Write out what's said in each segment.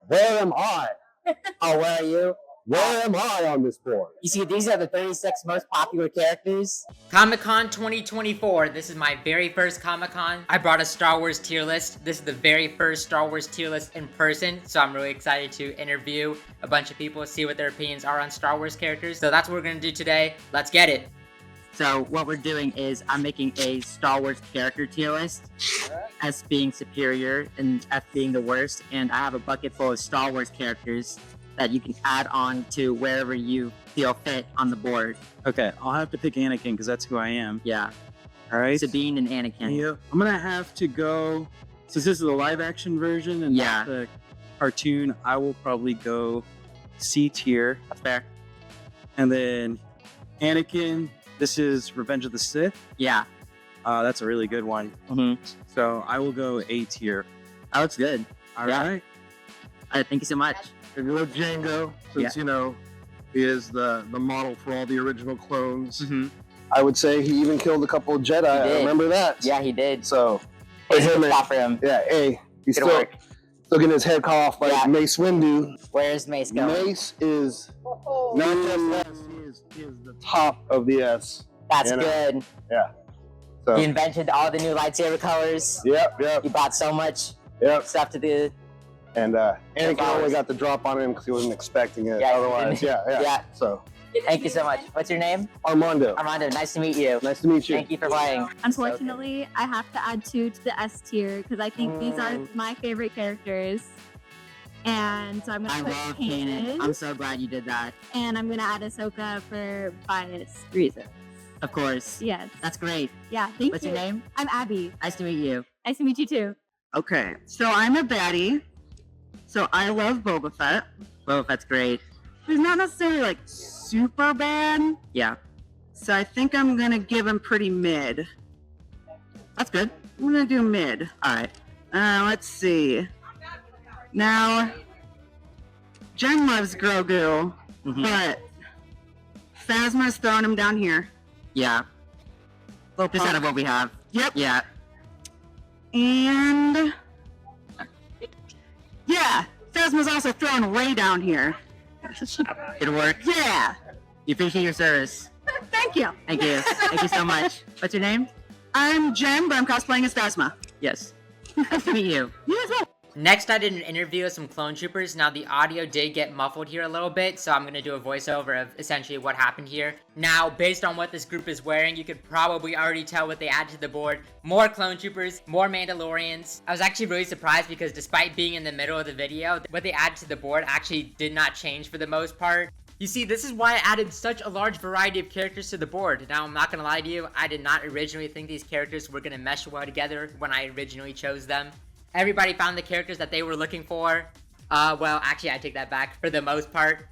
Where am I? Oh, where are you? Where am I on this board? You see, these are the 36 most popular characters. Comic-Con 2024. This is my very first Comic-Con. I brought a Star Wars tier list. This is the very first Star Wars tier list in person, so I'm really excited to interview a bunch of people, see what their opinions are on Star Wars characters. So that's what we're gonna do today. Let's get it. So what we're doing is I'm making a Star Wars character tier list, S being superior and F being the worst, and I have a bucket full of Star Wars characters that you can add on to wherever you feel fit on the board. Okay, I'll have to pick Anakin because that's who I am. Yeah, All right. Sabine and Anakin. Yeah, I'm gonna have to go. Since this is the live action version and Yeah. not the cartoon, I will probably go C tier. That's fair. And then Anakin. This is Revenge of the Sith. Yeah. That's a really good one. Mm-hmm. So I will go A tier. That looks good. All right. Yeah. Thank you so much. If you love Django, since you know he is the model for all the original clones. Mm-hmm. I would say he even killed a couple of Jedi. He I did. remember that. Yeah, he did. So It's a him good and- spot for him. yeah, hey, he's Good still work. getting his head cut off like Yeah. Mace Windu. Where's Mace going? Mace is not just S, he is the top of the S. That's you know. good. So He invented all the new lightsaber colors. yep. He brought so much Yep. stuff to the. And Anakin flowers. only got the drop on him because he wasn't expecting it. Yeah, he Otherwise, didn't. yeah. Yeah. So Thank you so much. What's your name? Armando, Armando. Nice to meet you. nice to meet you. Thank you for playing. Unfortunately, I have to add 2 to the S tier because I think these are my favorite characters. And so I'm I gonna love put Kanan. Kanan, I'm so glad you did that. and I'm gonna add Ahsoka for bias reasons. Of course. Yes. That's great. Yeah. Thank What's you. your name? I'm Abby. Nice to meet you. Nice to meet you too. Okay, so I'm a baddie. So I love Boba Fett. Boba Fett's great. He's not necessarily like super bad, Yeah. so I think I'm gonna give him pretty mid. That's good. I'm gonna do mid. All right. Let's see. Now, Jen loves Grogu, Mhm. but Phasma's throwing him down here. Yeah. Little Just out of punk. what we have. Yep. Yeah. And yeah, Phasma's also throwing Ray down here. Good work. Yeah. You appreciate your service. Thank you. Thank you. Thank you so much. What's your name? I'm Jen, but I'm cosplaying as Phasma. Yes. Nice to meet you. You as well. Next, I did an interview with some clone troopers. Now, the audio did get muffled here a little bit, so I'm going to do a voiceover of essentially what happened here. Now, based on what this group is wearing, you could probably already tell what they added to the board. More clone troopers, more Mandalorians. I was actually really surprised because despite being in the middle of the video, what they added to the board actually did not change for the most part. You see, this is why I added such a large variety of characters to the board. Now, I'm not going to lie to you, I did not originally think these characters were going to mesh well together when I originally chose them. Everybody found the characters that they were looking for. Well, actually, I take that back. For the most part.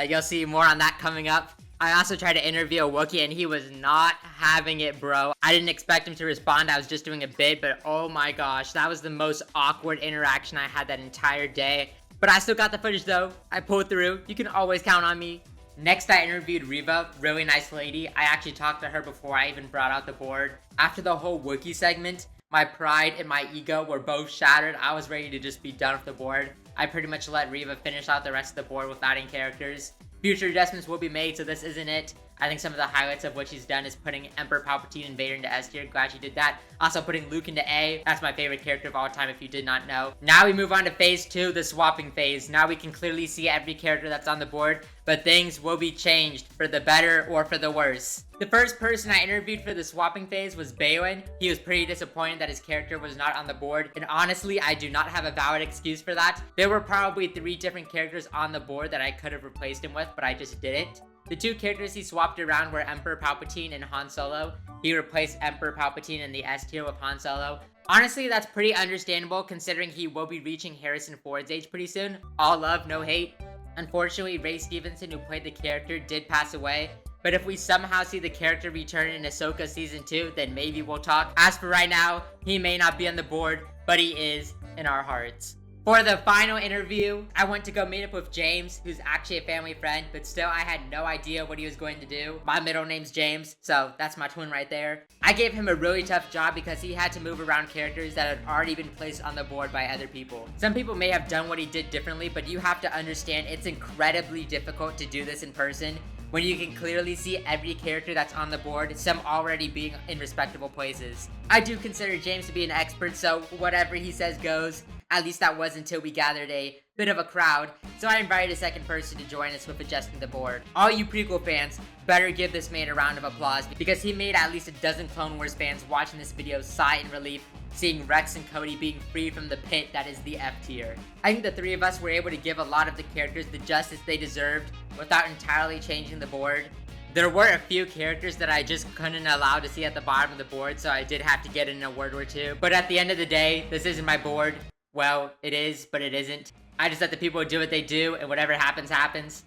You'll see more on that coming up. I also tried to interview a Wookiee, and he was not having it, bro. I didn't expect him to respond. I was just doing a bit, but oh my gosh, that was the most awkward interaction I had that entire day. But I still got the footage, though. I pulled through. You can always count on me. Next, I interviewed Reva, really nice lady. I actually talked to her before I even brought out the board. After the whole Wookiee segment, my pride and my ego were both shattered. I was ready to just be done with the board. I pretty much let Reva finish out the rest of the board with adding characters. Future adjustments will be made, so this isn't it. I think some of the highlights of what she's done is putting Emperor Palpatine and Vader into S tier. Glad she did that. Also putting Luke into A. That's my favorite character of all time if you did not know. Now we move on to phase 2, the swapping phase. Now we can clearly see every character that's on the board, but things will be changed for the better or for the worse. The first person I interviewed for the swapping phase was Balin. He was pretty disappointed that his character was not on the board, and honestly, I do not have a valid excuse for that. There were probably 3 different characters on the board that I could have replaced him with, but I just didn't. The 2 characters he swapped around were Emperor Palpatine and Han Solo. He replaced Emperor Palpatine in the S tier with Han Solo. Honestly, that's pretty understandable considering he will be reaching Harrison Ford's age pretty soon. All love, no hate. Unfortunately, Ray Stevenson, who played the character, did pass away. But if we somehow see the character return in Ahsoka Season 2, then maybe we'll talk. As for right now, he may not be on the board, but he is in our hearts. For the final interview, I went to go meet up with James, who's actually a family friend, but still I had no idea what he was going to do. My middle name's James, so that's my twin right there. I gave him a really tough job because he had to move around characters that had already been placed on the board by other people. Some people may have done what he did differently, but you have to understand it's incredibly difficult to do this in person when you can clearly see every character that's on the board, some already being in respectable places. I do consider James to be an expert, so whatever he says goes. At least that was until we gathered a bit of a crowd, so I invited a second person to join us with adjusting the board. All you prequel fans better give this man a round of applause because he made at least a dozen Clone Wars fans watching this video sigh in relief, seeing Rex and Cody being freed from the pit that is the F tier. I think the three of us were able to give a lot of the characters the justice they deserved without entirely changing the board. There were a few characters that I just couldn't allow to see at the bottom of the board, so I did have to get in a word or two. But at the end of the day, this isn't my board. Well, it is, but it isn't. I just let the people do what they do, and whatever happens, happens.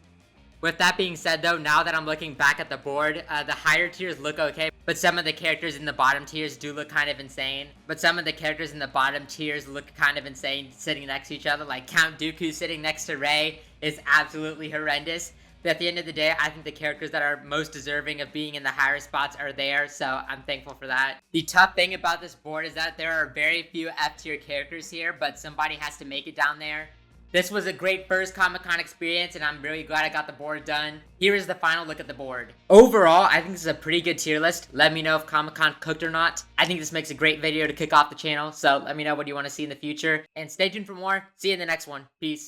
With that being said though, now that I'm looking back at the board, the higher tiers look okay, but some of the characters in the bottom tiers do look kind of insane. But some of the characters in the bottom tiers look kind of insane sitting next to each other, like Count Dooku sitting next to Rey is absolutely horrendous. But at the end of the day, I think the characters that are most deserving of being in the higher spots are there, so I'm thankful for that. The tough thing about this board is that there are very few F-tier characters here, but somebody has to make it down there. This was a great first Comic-Con experience, and I'm really glad I got the board done. Here is the final look at the board. Overall, I think this is a pretty good tier list. Let me know if Comic-Con cooked or not. I think this makes a great video to kick off the channel, so let me know what you want to see in the future. And stay tuned for more. See you in the next one. Peace.